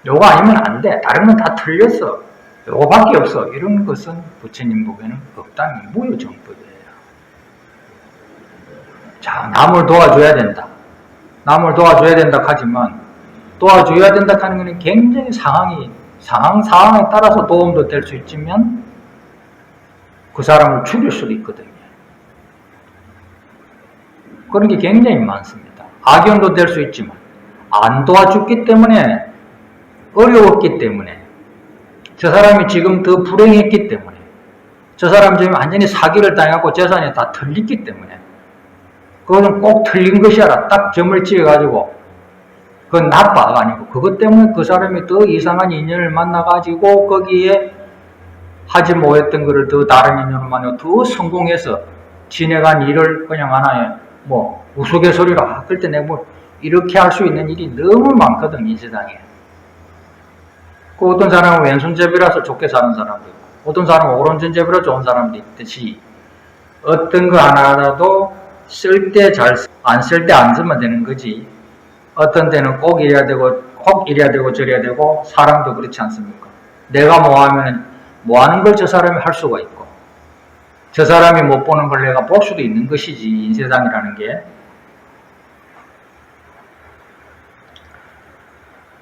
요거 아니면 안 돼. 다른 건 다 틀렸어. 요거밖에 없어. 이런 것은 부처님 보기에는 없다는 무유정법이에요. 자, 남을 도와줘야 된다. 남을 도와줘야 된다 하지만 도와줘야 된다 하는 것은 굉장히 상황에 따라서 도움도 될 수 있지만 그 사람을 죽일 수도 있거든요. 그런 게 굉장히 많습니다. 악연도 될 수 있지만 안 도와줬기 때문에, 어려웠기 때문에, 저 사람이 지금 더 불행했기 때문에, 저 사람 지금 완전히 사기를 당하고 재산이 다 털렸기 때문에, 그거는 꼭 틀린 것이라 딱 점을 찍어가지고 그건 나빠가 아니고 그것 때문에 그 사람이 더 이상한 인연을 만나가지고 거기에 하지 못했던 것을 더 다른 인연을 만나고 더 성공해서 지내간 일을 그냥 하나의 우스갯소리로 그럴 때 내가 이렇게 할 수 있는 일이 너무 많거든 이 세상에. 그 어떤 사람은 왼손잡이라서 좋게 사는 사람도 있고 어떤 사람은 오른손잡이라 좋은 사람도 있듯이 어떤 거 하나라도 쓸 때 잘, 안 쓸 때 안 쓰면 되는 거지. 어떤 때는 꼭 이래야 되고 저래야 되고, 사람도 그렇지 않습니까? 내가 하면 하는 걸 저 사람이 할 수가 있고, 저 사람이 못 보는 걸 내가 볼 수도 있는 것이지, 이 세상이라는 게.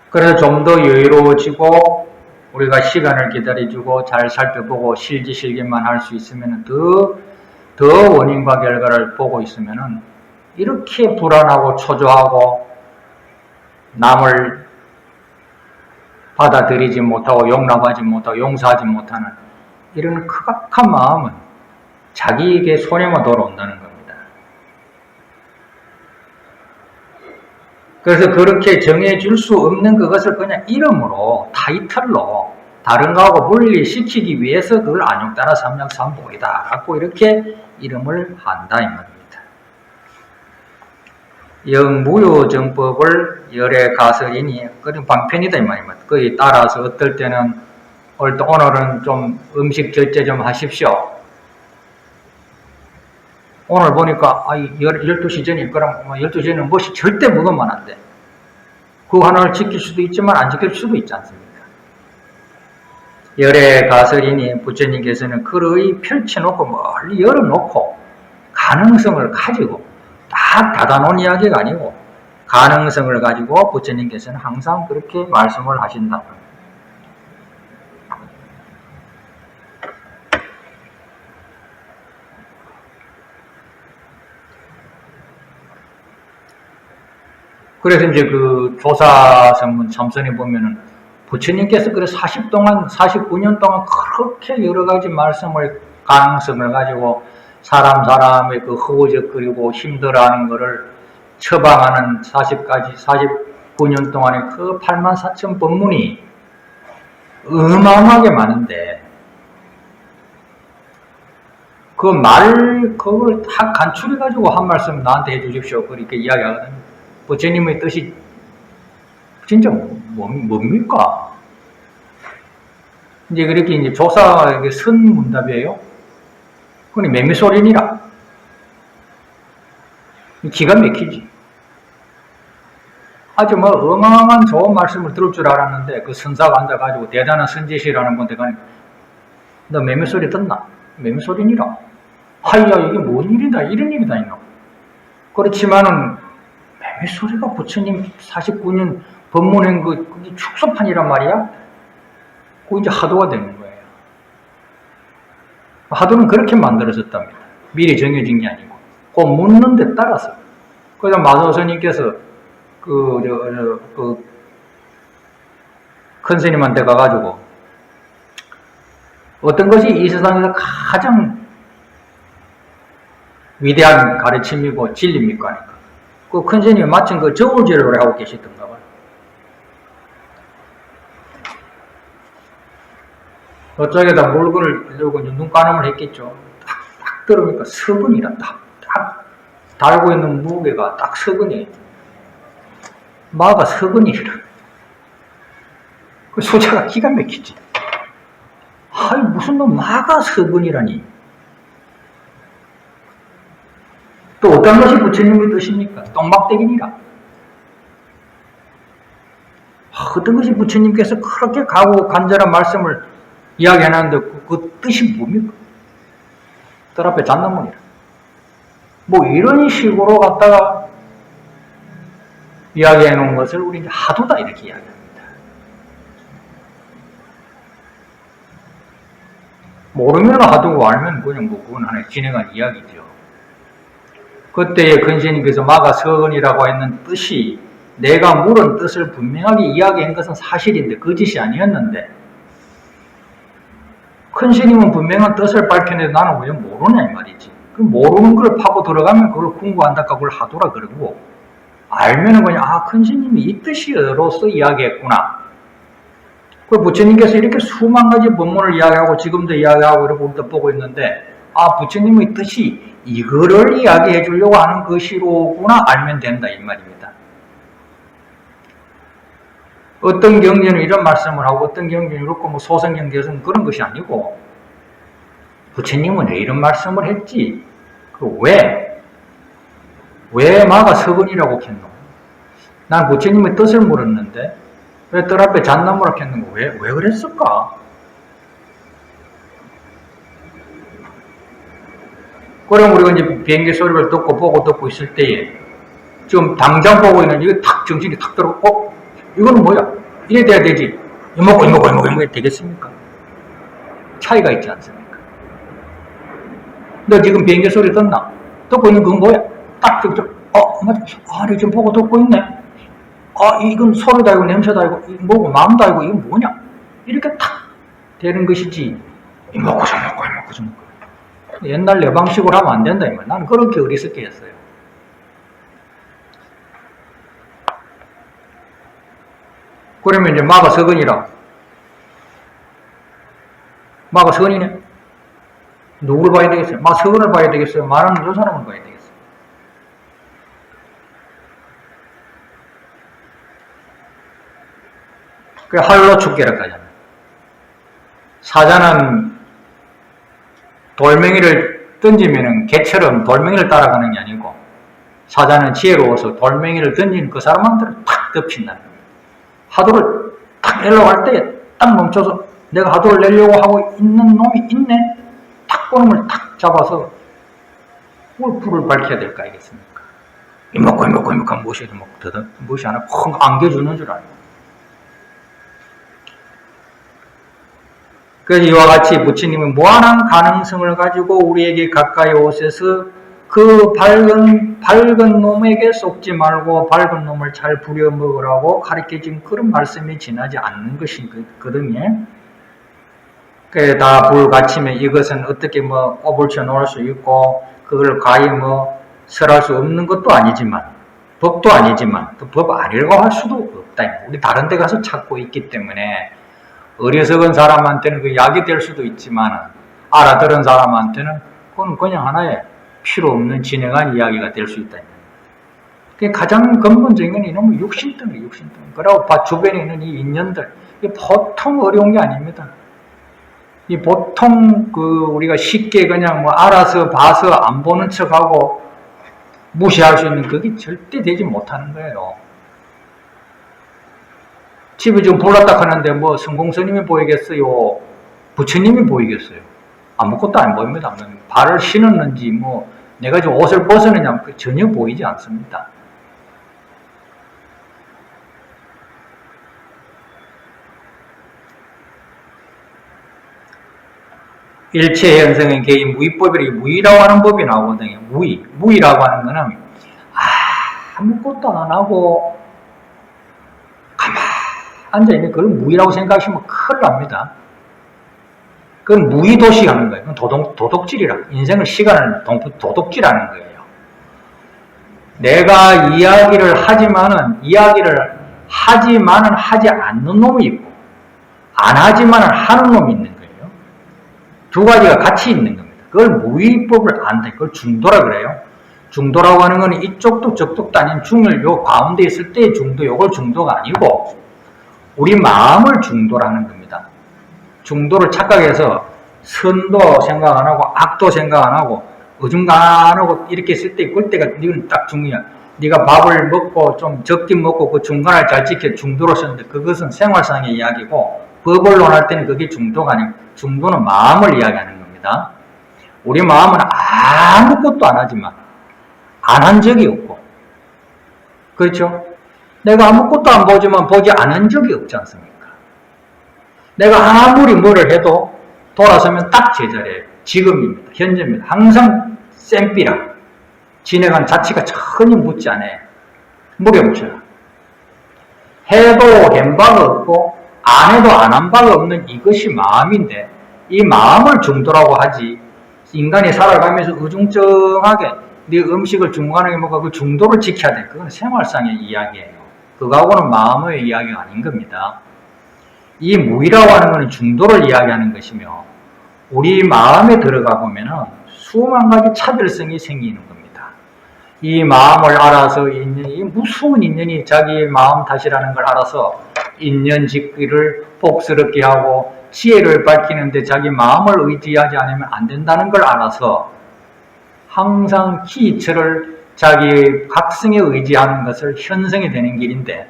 그래서 좀 더 여유로워지고, 우리가 시간을 기다려주고, 잘 살펴보고, 실기만 할 수 있으면 더 원인과 결과를 보고 있으면은, 이렇게 불안하고 초조하고, 남을 받아들이지 못하고 용납하지 못하고 용서하지 못하는 이런 크각한 마음은 자기에게 손해만 돌아온다는 겁니다. 그래서 그렇게 정해줄 수 없는 그것을 그냥 이름으로, 타이틀로 다른 거하고 분리시키기 위해서 그걸 안욕따라 삼약삼보이다 라고 이렇게 이름을 한다 이 말입니다. 영무효정법을 열에 가설이니 그런 방편이다 이 말입니다. 거기에 따라서 어떨 때는 오늘은 좀 음식 절제 좀 하십시오. 오늘 보니까 12시 전일 거랑 12시 전에는 무엇이 절대 먹으면 안 돼. 그 하나를 지킬 수도 있지만 안 지킬 수도 있지 않습니까? 열에 가설이니 부처님께서는 그의 펼쳐놓고 멀리 열어놓고 가능성을 가지고 딱 닫아놓은 이야기가 아니고 가능성을 가지고 부처님께서는 항상 그렇게 말씀을 하신다. 그래서 이제 그 조사선문 참선에 보면은 부처님께서 그래 49년 동안 그렇게 여러 가지 말씀을, 가능성을 가지고 사람의 그 허우적거리고 힘들어하는 거를 처방하는 49년 동안의 그 84,000 법문이 어마어마하게 많은데, 그걸 다 간추려가지고 한 말씀 나한테 해주십시오. 그렇게 이야기하거든요. 부처님의 뜻이 진짜 뭡니까? 이제 그렇게 이제 조사가 선문답이에요. 그니 매미소리니라. 기가 막히지. 아주 뭐 어마어마한 좋은 말씀을 들을 줄 알았는데 그 선사가 앉아가지고 대단한 선지시라는 건데 너 매미소리 듣나? 매미소리니라. 하이야 이게 뭔 일이다 이런 일이다 이놈. 그렇지만은 매미소리가 부처님 49년 법문한 그게 축소판이란 말이야? 그거 이제 하도가 되는 거예요. 하도는 그렇게 만들어졌답니다. 미리 정해진 게 아니고. 그 묻는 데 따라서. 그래서 마도스님께서 큰 스님한테 가가지고 어떤 것이 이 세상에서 가장 위대한 가르침이고 진리입니까? 하니까. 그 큰 스님이 마침 그 저울질을 하고 계시던가 봐요. 저쪽에다 물건을 들고 눈가늠을 했겠죠. 딱 들으니까 서근이라 딱 달고 있는 무게가 딱 서근이에요. 마가 서근이라. 그 소자가 기가 막히지. 아이 무슨 너 마가 서근이라니. 또 어떤 것이 부처님의 뜻입니까? 똥막대기니라. 어떤 것이 부처님께서 그렇게 가고 간절한 말씀을 이야기하는데 그 뜻이 뭡니까? 뜰 앞에 잣나무니라. 뭐 이런 식으로 갖다가 이야기해 놓은 것을 우리 이제 하도다 이렇게 이야기합니다. 모르면 하도고 알면 그냥 뭐 그건 하나의 진행한 이야기죠. 그때의 근시님께서 마가서은이라고 했는 뜻이 내가 물은 뜻을 분명하게 이야기한 것은 사실인데 거짓이 아니었는데 큰스님은 분명한 뜻을 밝혀내도 나는 왜 모르냐 이 말이지. 그 모르는 걸 파고 들어가면 그걸 궁구한다까 그걸 하도라 그러고 알면은 그냥 큰스님이 이 뜻으로서 이야기했구나. 그 부처님께서 이렇게 수만 가지 법문을 이야기하고 지금도 이야기하고 이렇게 우리도 보고 있는데 부처님의 뜻이 이거를 이야기해 주려고 하는 것이로구나 알면 된다 이 말입니다. 어떤 경전은 이런 말씀을 하고 어떤 경전은 이렇고 뭐 소성경제에서는 그런 것이 아니고 부처님은 왜 이런 말씀을 했지? 왜 마가 서근이라고 했노? 난 부처님의 뜻을 물었는데 왜 뜰 앞에 잣나무라고 했는가? 왜 그랬을까? 그럼 우리가 이제 비행기 소리를 듣고 있을 때에 지금 당장 보고 있는 이거 탁 정신이 탁 들어오고 이거는 뭐야? 이래 돼야 되지. 이먹고 되겠습니까? 차이가 있지 않습니까? 너 지금 비행기 소리 듣나? 듣고 있는 건 뭐야? 딱 맞아. 내 지금 보고 듣고 있네. 이건 소리다 이거 냄새다 이거 뭐고 마음다 이거 뭐냐? 이렇게 탁 되는 것이지. 이먹고 옛날 내 방식으로 하면 안 된다 이 말. 나는 그렇게 어리석게 했어요. 그러면 이제 마가 서근이라. 마가 서근이네. 누구를 봐야 되겠어요? 마 서근을 봐야 되겠어요? 말하는 저 사람을 봐야 되겠어요? 그래 할로 축계라고 하잖아요. 사자는 돌멩이를 던지면은 개처럼 돌멩이를 따라가는 게 아니고 사자는 지혜로워서 돌멩이를 던지는 그 사람한테는 탁 덮친다는 거예요. 하도를 탁 내려고 할 때 딱 멈춰서 내가 하도를 내려고 하고 있는 놈이 있네. 탁 그놈을 탁 잡아서 뭘 불을 밝혀야 될 거 아니겠습니까? 이먹고 무엇이도 무엇이 하나 펑 안겨주는 줄 알고. 그래서 이와 같이 부처님은 무한한 가능성을 가지고 우리에게 가까이 오셔서 그 밝은 놈에게 속지 말고 밝은 놈을 잘 부려먹으라고 가르쳐준 그런 말씀이 지나지 않는 것이거든요. 그 다 불가침에 이것은 어떻게 꼬불쳐 놓을 수 있고 그걸 가히 설할 수 없는 것도 아니지만 법도 아니지만 또 법 아니라고 할 수도 없다. 우리 다른 데 가서 찾고 있기 때문에 어리석은 사람한테는 그 약이 될 수도 있지만 알아들은 사람한테는 그건 그냥 하나의 필요 없는 진행한 이야기가 될 수 있다. 그게 가장 근본적인 건 이놈의 육신등이에요. 육신등. 그리고 주변에 있는 이 인연들. 이게 보통 어려운 게 아닙니다. 이 보통 우리가 쉽게 그냥 알아서 봐서 안 보는 척하고 무시할 수 있는 그게 절대 되지 못하는 거예요. 집이 좀 불났다 하는데 성공스님이 보이겠어요? 부처님이 보이겠어요? 아무것도 안 보입니다. 발을 신었는지 내가 좀 옷을 벗었느냐 전혀 보이지 않습니다. 일체 현상의 개의 무의법이라 무의라고 하는 법이 나오거든요. 무의라고 하는 거는 아무것도 안 하고 가만히 앉아있는 그걸 무의라고 생각하시면 큰일 납니다. 그건 무의도시 하는 거예요. 그건 도덕질이라. 인생을 시간을 도덕질하는 거예요. 내가 이야기를 하지만은 하지 않는 놈이 있고 안 하지만은 하는 놈이 있는 거예요. 두 가지가 같이 있는 겁니다. 그걸 무의법을 안다. 그걸 중도라 그래요. 중도라고 하는 건 이쪽도 저쪽도 아닌 중을 요 가운데 있을 때의 중도, 요걸 중도가 아니고 우리 마음을 중도라는 겁니다. 중도를 착각해서 선도 생각 안 하고 악도 생각 안 하고 어중간하고 이렇게 있을 때 그때가 이건 딱 중요해. 네가 밥을 먹고 좀 적긴 먹고 그 중간을 잘 지켜 중도로 썼는데 그것은 생활상의 이야기고 법을 논할 때는 그게 중도가 아니고 중도는 마음을 이야기하는 겁니다. 우리 마음은 아무것도 안 하지만 안 한 적이 없고 그렇죠? 내가 아무것도 안 보지만 보지 않은 적이 없지 않습니까? 내가 아무리 뭐를 해도 돌아서면 딱 제자리에요. 지금입니다. 현재입니다. 항상 쌤비라 진행한 자체가 전혀 묻지 않아요. 무게무셔라. 해도 한 바가 없고 안 해도 안 한 바가 없는 이것이 마음인데 이 마음을 중도라고 하지 인간이 살아가면서 어중쩡하게 네 음식을 중간하게 먹고 그 중도를 지켜야 돼. 그건 생활상의 이야기예요. 그거하고는 마음의 이야기가 아닌 겁니다. 이 무의라고 하는 것은 중도를 이야기하는 것이며 우리 마음에 들어가 보면은 수만 가지 차별성이 생기는 겁니다. 이 마음을 알아서 이 무서운 인연이 자기 마음 탓이라는 걸 알아서 인연 짓기를 복스럽게 하고 지혜를 밝히는데 자기 마음을 의지하지 않으면 안 된다는 걸 알아서 항상 기철을 자기 각성에 의지하는 것을 현성이 되는 길인데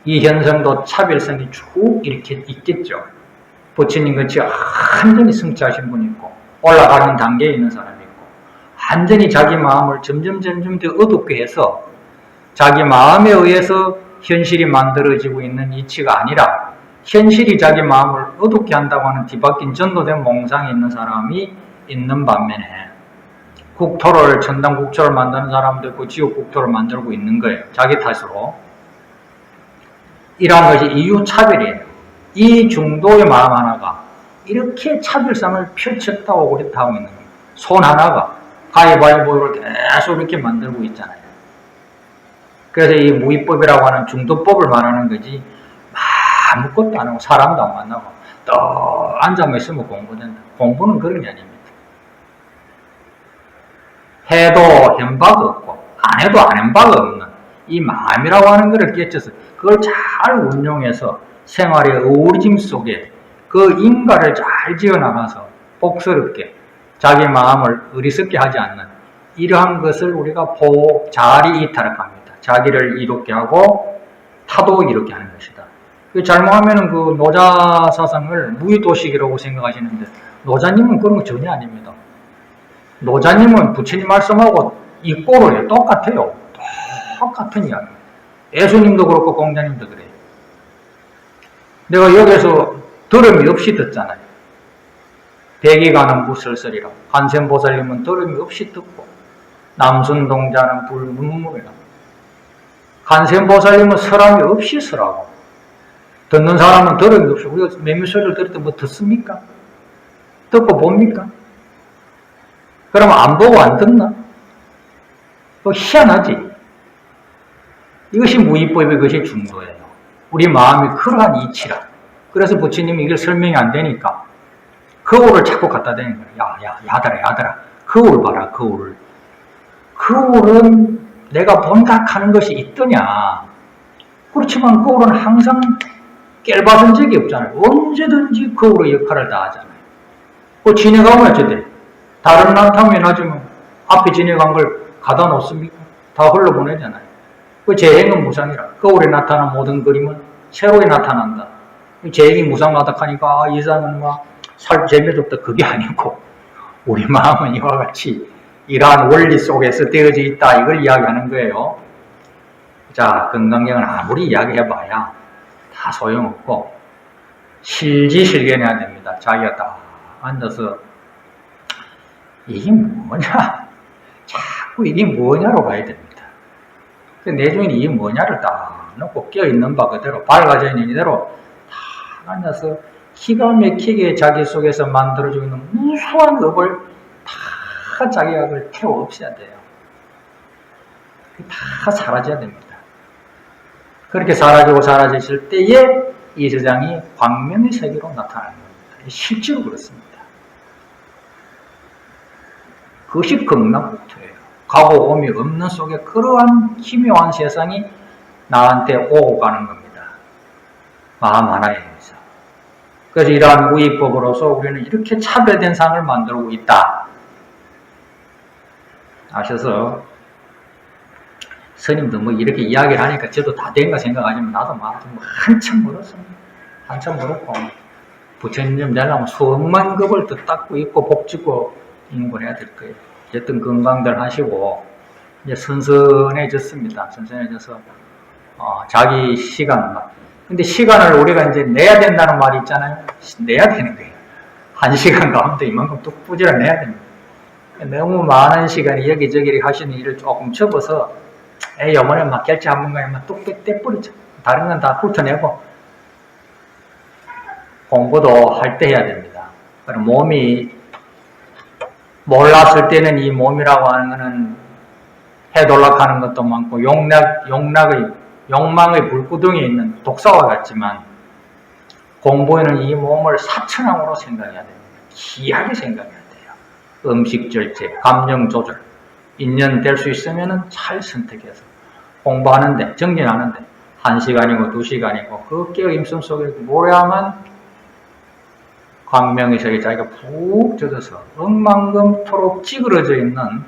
이 현성도 차별성이 쭉 이렇게 있겠죠. 부처님 같이 완전히 성취하신 분이 있고 올라가는 단계에 있는 사람이 있고 완전히 자기 마음을 점점 더 어둡게 해서 자기 마음에 의해서 현실이 만들어지고 있는 이치가 아니라 현실이 자기 마음을 어둡게 한다고 하는 뒤바뀐 전도된 몽상에 있는 사람이 있는 반면에 국토를 천당 국토를 만드는 사람도 있고 지옥 국토를 만들고 있는 거예요. 자기 탓으로. 이러한 것이 이유차별이에요. 이 중도의 마음 하나가 이렇게 차별성을 펼쳤다고 그렇다 하고 있는 거예요. 손 하나가 가위바위보를 계속 이렇게 만들고 있잖아요. 그래서 이 무의법이라고 하는 중도법을 말하는 거지 아무것도 안 하고 사람도 안 만나고 또 앉아만 있으면 공부된다. 공부는 그런 게 아닙니다. 해도 한 바가 없고 안 해도 안 한 바가 없는 이 마음이라고 하는 것을 깨쳐서 그걸 잘 운용해서 생활의 어우러짐 속에 그 인가를 잘 지어나가서 복스럽게 자기 마음을 어리석게 하지 않는 이러한 것을 우리가 자리 이탈합니다. 자기를 이롭게 하고 타도 이롭게 하는 것이다. 잘못하면 그 노자 사상을 무의도식이라고 생각하시는데 노자님은 그런 거 전혀 아닙니다. 노자님은 부처님 말씀하고 이 꼴을 똑같아요. 똑같은 이야기. 예수님도 그렇고 공자님도 그래요. 내가 여기서 들음이 없이 듣잖아요. 백이가는 무설설이라. 관세음보살님은 들음이 없이 듣고 남순동자는 불문문이라. 관세음보살님은 설함이 없이 설하고 듣는 사람은 들음이 없이. 우리가 매미소리를 들을 때 뭐 듣습니까? 듣고 봅니까? 그러면 안 보고 안 듣나? 희한하지. 이것이 무의법이, 이것이 중도예요. 우리 마음이 그러한 이치라. 그래서 부처님이 이걸 설명이 안 되니까 거울을 자꾸 갖다 대는 거예요. 야들아. 거울 봐라, 거울. 거울은 내가 본다 하는 것이 있더냐. 그렇지만 거울은 항상 깰받은 적이 없잖아요. 언제든지 거울의 역할을 다 하잖아요. 그 지내가면 어쩌대? 다른 나타면 나중에 앞에 지내간 걸 가다 놓습니까? 다 흘러보내잖아요. 그 재행은 무상이라. 거울에 나타난 모든 그림은 새로이 나타난다. 재행이 무상하다 하니까 이 사람은 살 재미도 없다. 그게 아니고 우리 마음은 이와 같이 이러한 원리 속에서 되어져 있다. 이걸 이야기하는 거예요. 자, 건강경은 아무리 이야기해봐야 다 소용없고 실지실견해야 됩니다. 자기가 딱 앉아서 이게 뭐냐? 자꾸 이게 뭐냐로 가야 됩니다. 내중에 이게 뭐냐를 딱 놓고 깨어있는 바 그대로 밝아져 있는 이대로 딱 앉아서 기가 막히게 자기 속에서 만들어지고 있는 무수한 업을 다 자기가 그걸 태워 없애야 돼요. 다 사라져야 됩니다. 그렇게 사라지고 사라졌을 때에 이 세상이 광명의 세계로 나타나는 겁니다. 실제로 그렇습니다. 그것이 극락국토예요. 가고 오미 없는 속에 그러한 기묘한 세상이 나한테 오고 가는 겁니다. 마음 하나에 의해서. 그래서 이러한 무의법으로서 우리는 이렇게 차별된 상을 만들고 있다. 아셔서 스님도 뭐 이렇게 이야기를 하니까 저도 다 된가 생각하지만 나도 한참 멀었습니다. 한참 멀었고 부처님 좀 되려면 수억만 급을 더 닦고 있고 복짓고 인고를 해야 될 거예요. 어쨌든 건강들 하시고 이제 선선해졌습니다. 선선해져서 자기 시간만. 근데 시간을 우리가 이제 내야 된다는 말이 있잖아요. 내야 되는 거예요. 1시간 가운데 이만큼 뚝 부지런 내야 됩니다. 너무 많은 시간이 여기저기 하시는 일을 조금 접어서 요번에 결제 한 번가에 뚝 떼뿌리죠. 다른 건 다 훑어내고 공부도 할 때 해야 됩니다. 그럼 몸이 몰랐을 때는 이 몸이라고 하는 것은 해돌락하는 것도 많고 욕망의 불구덩이에 있는 독사와 같지만 공부에는 이 몸을 사천왕으로 생각해야 됩니다. 귀하게 생각해야 돼요. 음식 절제, 감정 조절, 인연 될 수 있으면 잘 선택해서 공부하는데, 정진하는데 1시간이고 2시간이고 그 깨어있음 속에 모래하면 광명의 세계 자기가 푹 젖어서 억만금토록 찌그러져 있는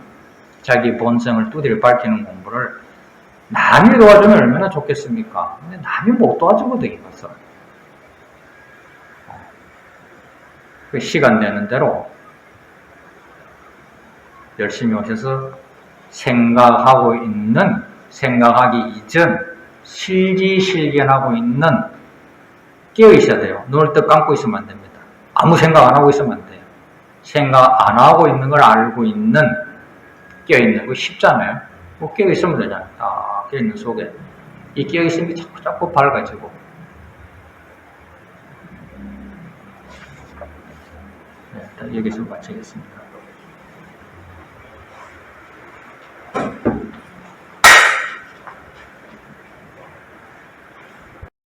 자기 본성을 두드려 밝히는 공부를 남이 도와주면 얼마나 좋겠습니까? 근데 남이 못 도와주거든요, 이것은. 그 시간 되는 대로 열심히 오셔서 생각하기 이전 실지실견하고 있는 깨어 있어야 돼요. 눈을 떡 감고 있으면 안 됩니다. 아무 생각 안 하고 있으면 안 돼요. 생각 안 하고 있는 걸 알고 있는 깨어 있는 거 쉽잖아요. 뭐 깨어 있으면 되잖아요. 딱 깨어 있는 속에 이 깨어 있음이 자꾸 밝아지고. 네, 여기서 마치겠습니다.